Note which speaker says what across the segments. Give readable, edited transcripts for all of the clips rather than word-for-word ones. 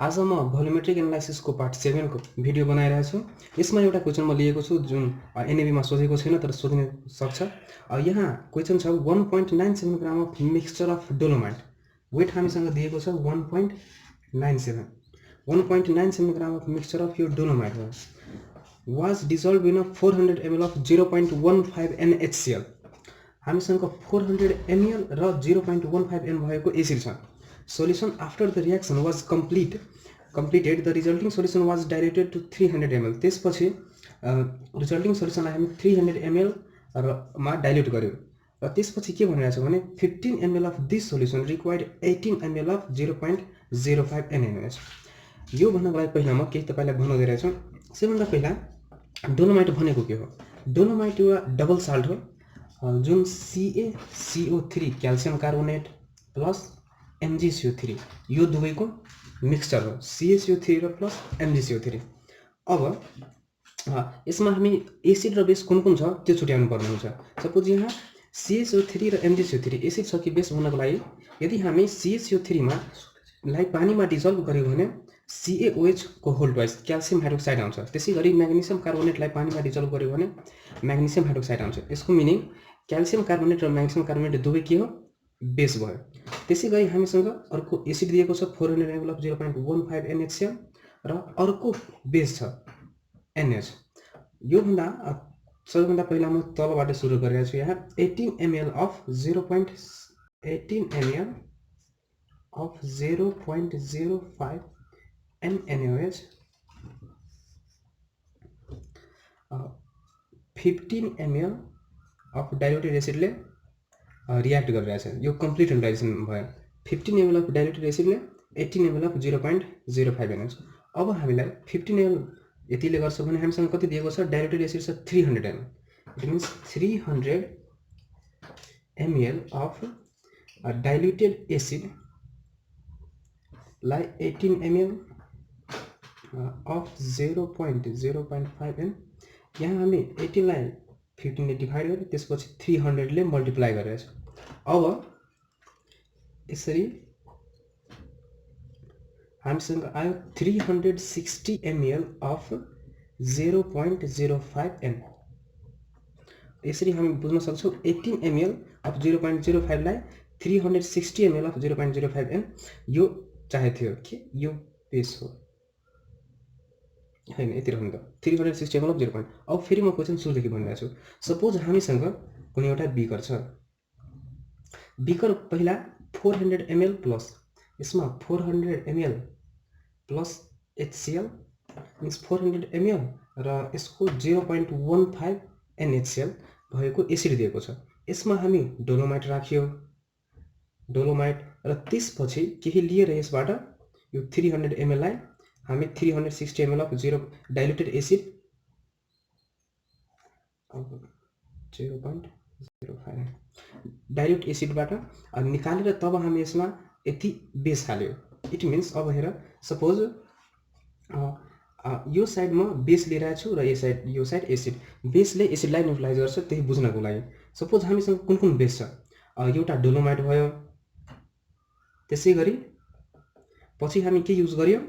Speaker 1: आज म भोल्युमेट्रिक एनालाइसिसको पार्ट 7 को भिडियो बनाइरहेको छु। यसमा एउटा क्वेशन म लिएको छु जुन एनएबी मा सोधेको छैन तर सोध्न सक्छ। यहाँ क्वेशन छ 1.97 gram of mixture of dolomite. Weight हामीसँग दिएको छ 1.97 ग्राम अफ मिक्सचर अफ यो dolomite was dissolved in 400 ml of 0.15 NaCl। हामीसँग 400 ml र 0.15 N भएको एसिड छ। Solution after the reaction was completed, the resulting solution was diluted to 300 ml. त्यसपछि resulting सल्युसनलाई हामी 300 ml मा डाइल्युट गर्यो र त्यसपछि के भनिरहेछ भने 15 ml of this solution required 18 ml of 0.05 NaOH। यो भन्नको लागि पहिला म केही तपाईलाई भन्न गइरहेछु। सबैभन्दा पहिला डोलोमाइट भनेको के हो? डोलोमाइट एउटा डबल साल्ट हो जुन CaCO3 calcium carbonate plus MgCO3 यो दुवैको मिक्सचर हो। CaCO3 र प्लस MgCO3। अब यसमा हामी एसिड र बेस कुन कुन छ त्यो छुट्याउनु पर्ने हुन्छ। सपोज यहाँ CaCO3 र MgCO3 एसिड छ कि बेस भन्नको लागि यदि हामी CaCO3 मा लाई पानीमा डिजल्भ गर्यो भने CaOH को होल ट्वाइस क्याल्सियम हाइड्रोक्साइड आउँछ। त्यसैगरी म्याग्नेसियम कार्बोनेटलाई पानीमा डिजल्भ गर्यो भने म्याग्नेसियम हाइड्रोक्साइड आउँछ। यसको मिनिङ क्याल्सियम कार्बोनेट र म्याग्नेसियम कार्बोनेट दुवै के हो? बेस भयो। त्यसैगरी हामीसँग अर्को एसिड दिएको छ 400 ml अफ 0.15 NaCl र अर्को बेस छ NH। यो भन्दा सबैभन्दा पहिला म तलबाट सुरु गरिरहेको छु। यहाँ 18 ml of 0.05 NaOH 15 ml of diluted एसिडले रियाक्ट गरिरहेछ। यो कम्प्लिट डाइल्युसन भयो। 15 ml अफ डाइल्युटेड एसिडले 18 ml अफ 0.05 NaOH। अब हामीलाई 15 ml यतिले गर्छ भने हामीसँग कति दिएको छ? डाइल्युटेड एसिड छ 300 ml। It means 300 ml of diluted acid लाई 18 ml अफ 0.05 N। यहाँ हामी 18 लाई 15 ले डिभाइड गर्यो, त्यसपछि 300 ले मल्टिप्लाई गरेछ। अब यसरी हामीसँग आयो 360 ml अफ 0.05 N। यसरी हामी बुझ्न सक्छौं 18 ml अफ 0.05 लाई 360 ml अफ 0.05 N यो चाहिएको थियो कि यो बेस हो हैन। यति रहनु त 360 ml अफ 0. अब फेरि म क्वेशन सुरुदेखि भनिरहेछु। सपोज हामीसँग कुनै एउटा बिकर छ। बिकर पहिला 400 ml प्लस यसमा 400 ml plus HCl means 400 ml र यसको 0.15 NaCl भएको एसिड दिएको छ। यसमा हामी डोलोमाइट राख्यो। डोलोमाइट र त्यसपछि केही लिएर यसबाट यो 300 ml लाई हामी 360 ml of 0 diluted acid 0.05 dilute एसिडबाट निकालेर तब हामी यसमा यति बेस हाल्यो। इट मिन्स अब हेर सपोज यो साइडमा बेस लिइरहेको छु र यो साइड एसिड। बेसले एसिडलाई न्युट्रलाइज गर्छ, त्यही बुझ्नको लागि। सपोज हामीसँग कुन कुन बेस छ? एउटा डोलोमाइट भयो। त्यसैगरी पछि हामी के युज गर्यो?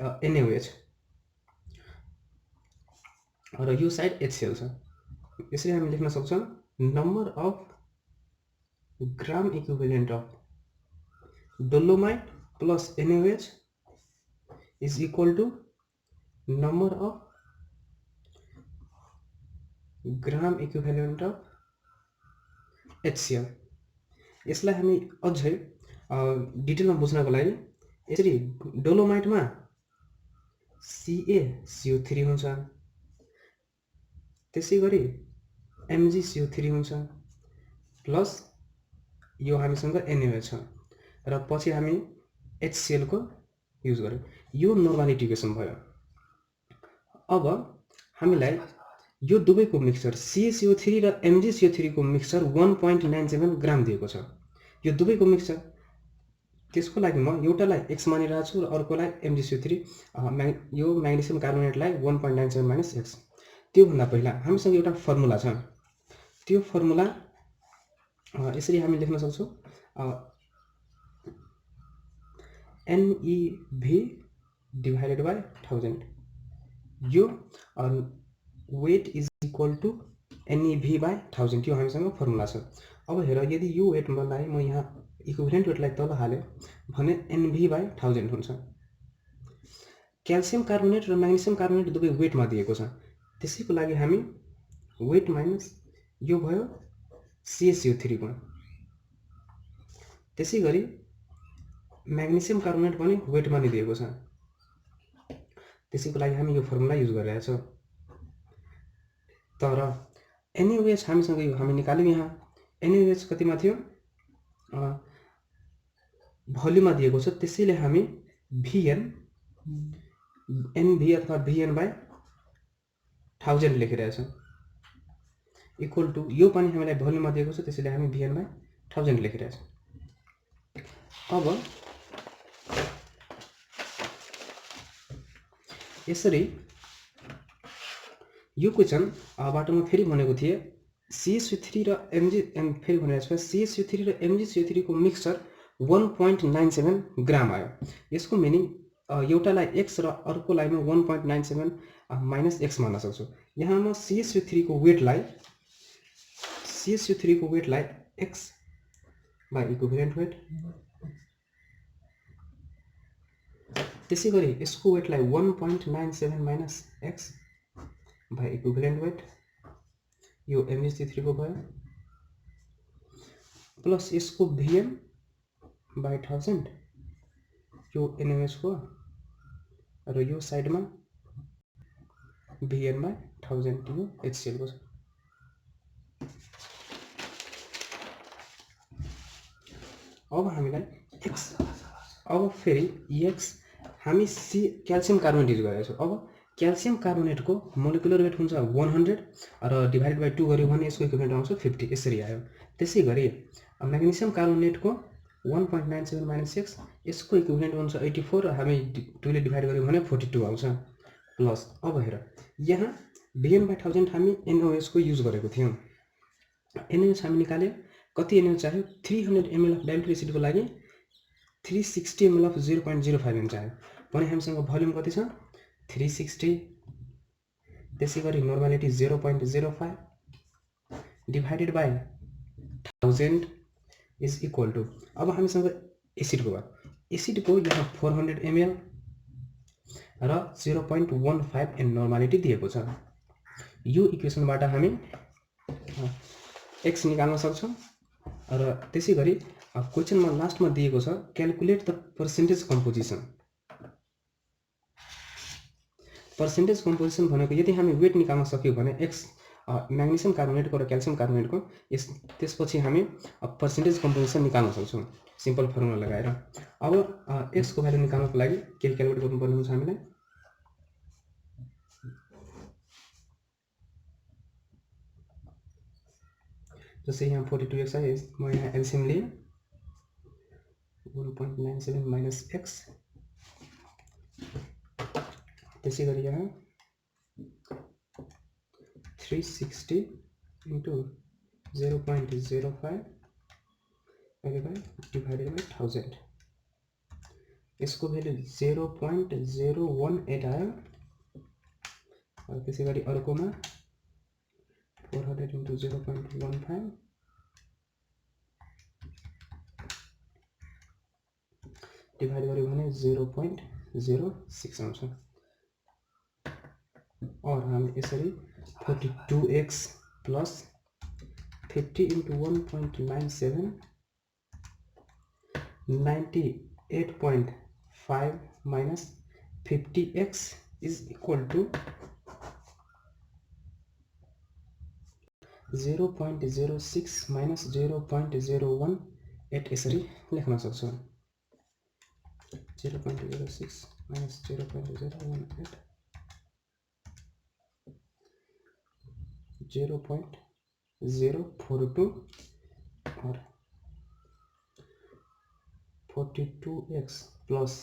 Speaker 1: NaOH र यो साइड HCl छ। यसरी हामी लेख्न सक्छौं number of gram equivalent of dolomite plus NaOH is equal to number of gram equivalent of HCl। यसलाई हामी अझै डिटेलमा बुझ्नको लागि यसरी डोलोमाइटमा CaCO3 हुन्छ, त्यसैगरी MgCO3 हुन्छ प्लस यो हामीसँग NaOH छ र पछि हामी HCl को युज गर्यो। यो नर्मालिटी इक्वेसन भयो। अब हामीलाई यो दुवैको मिक्सचर CaCO3 र MgCO3 को मिक्सचर 1.97 ग्राम दिएको छ। यो दुवैको मिक्सचर त्यसको लागि म एउटालाई x मानिरहेको छु र अर्कोलाई MgCO3 यो म्याग्नेसियम कार्बोनेटलाई 1.97 माइनस x। त्यो भन्दा पहिला हामीसँग एउटा फर्मुला छ। त्यो फर्मुला यसरी हामी लेख्न सक्छौं NEV डिवाइडेड बाई 1000 यो weight is equal to NEV by 1000 यो हामीसँग फर्मुला छ। अब हेर यदि यो वेटलाई म यहाँ इक्विभ्यालेन्ट वेटलाई तल हाले भने NV बाई 1000 हुन्छ। क्याल्सियम कार्बोनेट र म्याग्नेसियम कार्बोनेट दुवै वेटमा दिएको छ, त्यसैको लागि हामी वेट माइनस यो भयो CaCO3 को। त्यसै गरी म्याग्नेसियम कार्बोनेट पनि वेटमा नै दिएको छ, त्यसैको लागि हामी यो फर्मुला युज गरिरहेका छौँ। तर NaOH हामीसँग यो हामी निकाल्यौँ। यहाँ NaOH कतिमा थियो, भोल्युममा दिएको छ, त्यसैले हामी NV अथवा VN बाई 1000 लेखिरहेका छौँ इक्वल टू यो पनि हामीलाई भोल्युममा दिएको छ, त्यसैले हामी VN बाई 1000 लेखिरहेका छौँ। अब यसरी यो क्वेसन बाटोमा फेरि भनेको थिए CaCO3 र फेरि भनिरहेको छ CaCO3 र MgCO3 को मिक्सचर 1.97 ग्राम आयो। यसको मिनिङ एउटालाई x र अर्कोलाई म 1.97 माइनस x मान्न सक्छु। यहाँ म CaCO3 को वेटलाई x बाई इक्विभ्यालेन्ट वेट, त्यसै गरी यसको वेटलाई 1.97 minus x by equivalent weight, यो MgCO3 को भयो, प्लस यसको Vn बाई 1000 यो NaOH को, र यो साइडमा Vn बाई 1000 यो HCl को छ। अब हामीलाई x, अब फेरि x हामी क्याल्सियम कार्बोनेट युज गरेका छौँ। अब क्याल्सियम कार्बोनेटको मोलिकुलर वेट हुन्छ 100 र डिभाइडेड बाई 2 गर्यो भने यसको इक्विभ्यालेन्ट आउँछ 50, यसरी आयो। त्यसै गरी म्याग्नेसियम कार्बोनेटको 1.97 माइनस x, यसको इक्विभ्यालेन्ट हुन्छ 84 र हामी 2 ले डिभाइड गर्यो भने 42 आउँछ। प्लस अब हेर यहाँ Vn बाई 1000 हामी NaOH को युज गरेको थियौँ। NaOH हामी निकाल्यो, कति NaOH चाहियो, 300 ml अफ डाइल्युटेड एसिडको लागि 360 ml अफ 0.05 m चाहियो भने हामीसँग भोल्युम कति छ 360, त्यसै गरी normality 0.05 divided by 1000 is equal to, अब हामीसँग एसिडको भयो, एसिडको यहाँ 400 ml र 0.15 एन नर्मालिटी दिएको छ। यो इक्वेसनबाट हामी x निकाल्न सक्छौँ। र त्यसै गरी क्वेसनमा लास्टमा दिएको छ calculate the percentage composition. Percentage composition भनेको यदि हामी वेट निकाल्न सक्यौँ भने x म्याग्नेसियम कार्बोनेटको र क्याल्सियम कार्बोनेटको त्यसपछि हामी पर्सेन्टेज कम्पोजिसन निकाल्न सक्छौँ सिम्पल फर्मुला लगाएर। अब x को भ्यालु निकाल्नको लागि के क्याल्कुलेट गर्नुपर्ने हुन्छ हामीलाई, जस्तै यहाँ 42x है, म यहाँ एलसीएम लिए 1.97 माइनस x, त्यसै गरी यहाँ 360 into 0.05 डिवाइडेड बाई 1000, यसको भ्यालु 0.018 आयो। त्यसै गरी अर्कोमा 400 into 0.15 डिवाइड गर्यो भने 0.06 आउँछ। और हम यसरी 42x plus 50 into 1.97 98.5 minus 50x is equal to 0.06 minus 0.018 यसरी लेख्न सक्छौं। 0.06 minus 0.018 0.042 और 42x plus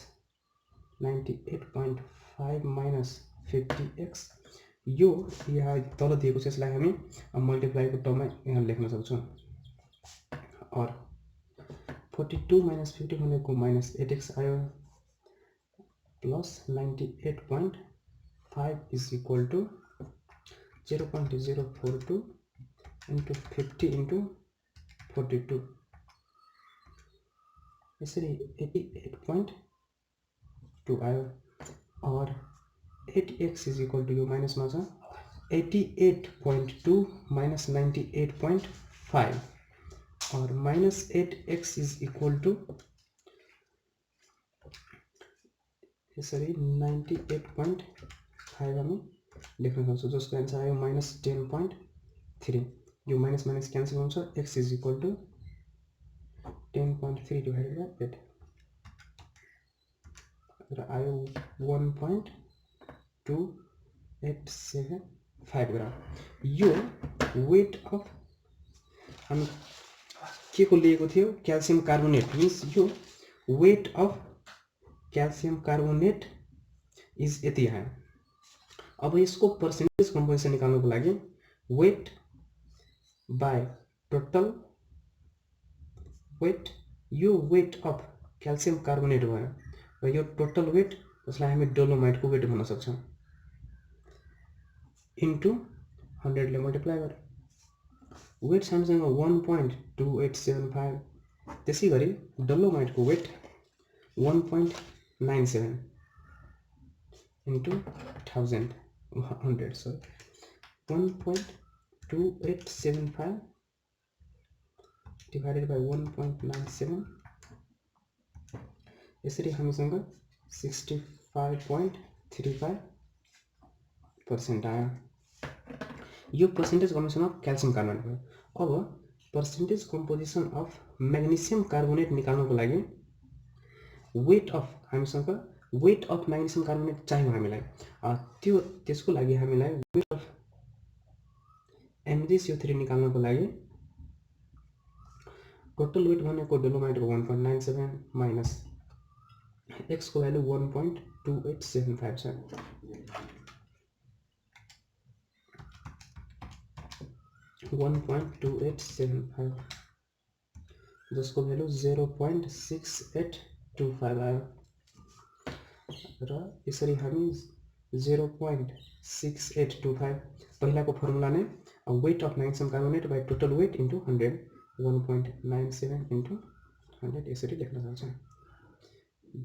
Speaker 1: 98.5 minus 50x यो यहाँ तल दिएको छ, यसलाई हामी मल्टिप्लाई को टर्ममा यहाँ लेख्न सक्छौं। और 42 minus 50 भनेको -8x आयो, plus 98.5 is equal to 0.042 into 50 into 42 यसरी 88.2 आयो और 8x इज इक्वल टू यो माइनस में 88.2 minus 98.5 और minus 8x is equal to यसरी 98.5 हमें लेख्न सक्छौं जसको आन्सर आयो -10.3 यो माइनस माइनस क्यान्सल हुन्छ x is equal to 10.3 divided by 8 र आयो 1.2875 ग्राम यो वेट अफ हामी के को लिएको थियो क्याल्सियम कार्बोनेट मीन्स यो weight of calcium carbonate is यति आयो अब यसको पर्सेन्टेज कम्पोजिसन निकाल्नको लागि वेट बाय टोटल वेट यो वेट अफ क्याल्सियम कार्बोनेट भयो र यो टोटल वेट जसलाई हामी डोलोमाइट को वेट भन्न सक्छौं इन्टु 100 ले मल्टिप्लाई गरे वेट हामीसँग 1.2875 त्यसैगरी डोलोमाइट को weight 1.97 into 1000 100 so 1.2875 divided by 1.97 यसरी हामीसँग 65.35% आयो यो percentage composition of calcium carbonate भयो अब percentage composition of magnesium carbonate निकाल्नको लागि वेट अफ हामीसँग वेट अफ म्याग्नेशियम कार्बोनेट चाहियो हामीलाई त्यो त्यसको लागि हामीलाई वेट अफ MgCO3 निकाल्नको लागि टोटल वेट भनेको डोलोमाइटको 1.97 माइनस x को भ्यालु 1.2875 छ जसको भ्यालु 0.6825 आयो र यसरी हामी 0.6825 पहिलाको फर्मुला नै weight of magnesium carbonate by total weight into 100 1.97 into 100 यसरी लेख्न सक्छौं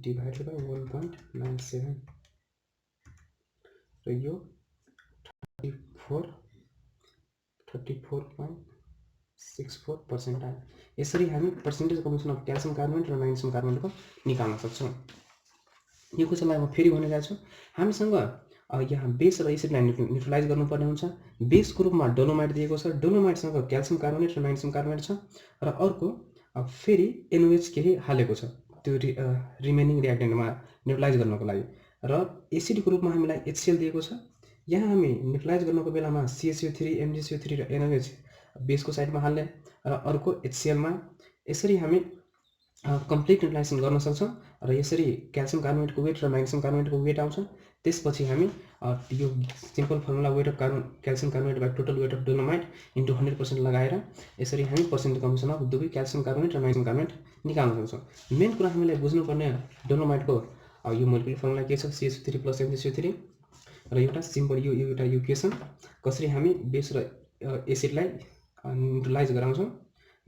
Speaker 1: डिवाइडेड बाइ 1.97 र यो 34.64% आयो यसरी हामी percentage composition of calcium carbonate र म्याग्नेशियम कार्बोनेटको निकाल्न सक्छौं यो क्वेशनलाई म फेरि भनिरहेको छु हामीसँग यहाँ बेस र एसिडलाई न्युट्रलाइज गर्नुपर्ने हुन्छ बेसको रूपमा डोलोमाइट दिएको छ डोलोमाइटसँग क्याल्सियम कार्बोनेट र म्याग्नेशियम कार्बोनेट छ र अर्को फेरि NOH केही हालेको छ त्यो रिमेनिङ रिएक्टेन्टमा न्युट्रलाइज गर्नको लागि र एसिडको रूपमा हामीलाई HCl दिएको छ यहाँ हामी न्युट्रलाइज गर्नको बेलामा CaCO3 MgCO3 र NOH बेसको साइडमा हाल्ने र अर्को HCl मा यसरी हामी कम्प्लिट न्युट्रलाइजेसन गर्न सक्छौं र यसरी क्याल्सियम कार्बोनेटको वेट र म्याग्नेशियम कार्बोनेटको वेट आउँछ त्यसपछि हामी यो simple formula weight of calcium carbonate by total weight of dolomite into 100% लगाएर यसरी हामी पर्सेन्टेज कम्पोजिसन अफ दुवै क्याल्सियम कार्बोनेट र म्याग्नेशियम कार्बोनेट निकाल्न सक्छौं मेन कुरा हामीलाई बुझ्नुपर्ने डोलोमाइटको यो मोलिकुलर फर्मुला के छ CaCO3 + MgCO3 र एउटा सिम्पल यो एउटा इक्वेसन कसरी हामी बेस र एसिडलाई न्युट्रलाइज गराउँछौं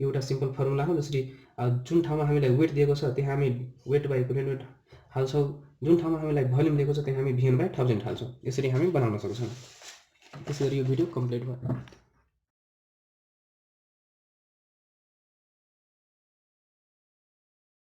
Speaker 1: एउटा सिम्पल फर्मुला हो जसरी जुन ठाउँमा हामीलाई वेट दिएको छ त्यहाँ हामी वेट बाइ इक्विभ्यालेन्ट वेट हाल्छौं जुन ठाउँमा हामीलाई भोल्युम दिएको छ त्यहाँ हामी VN/1000 हाल्छौं यसरी हामी बनाउन सक्छौं त्यसरी यो भिडियो कम्प्लिट भयो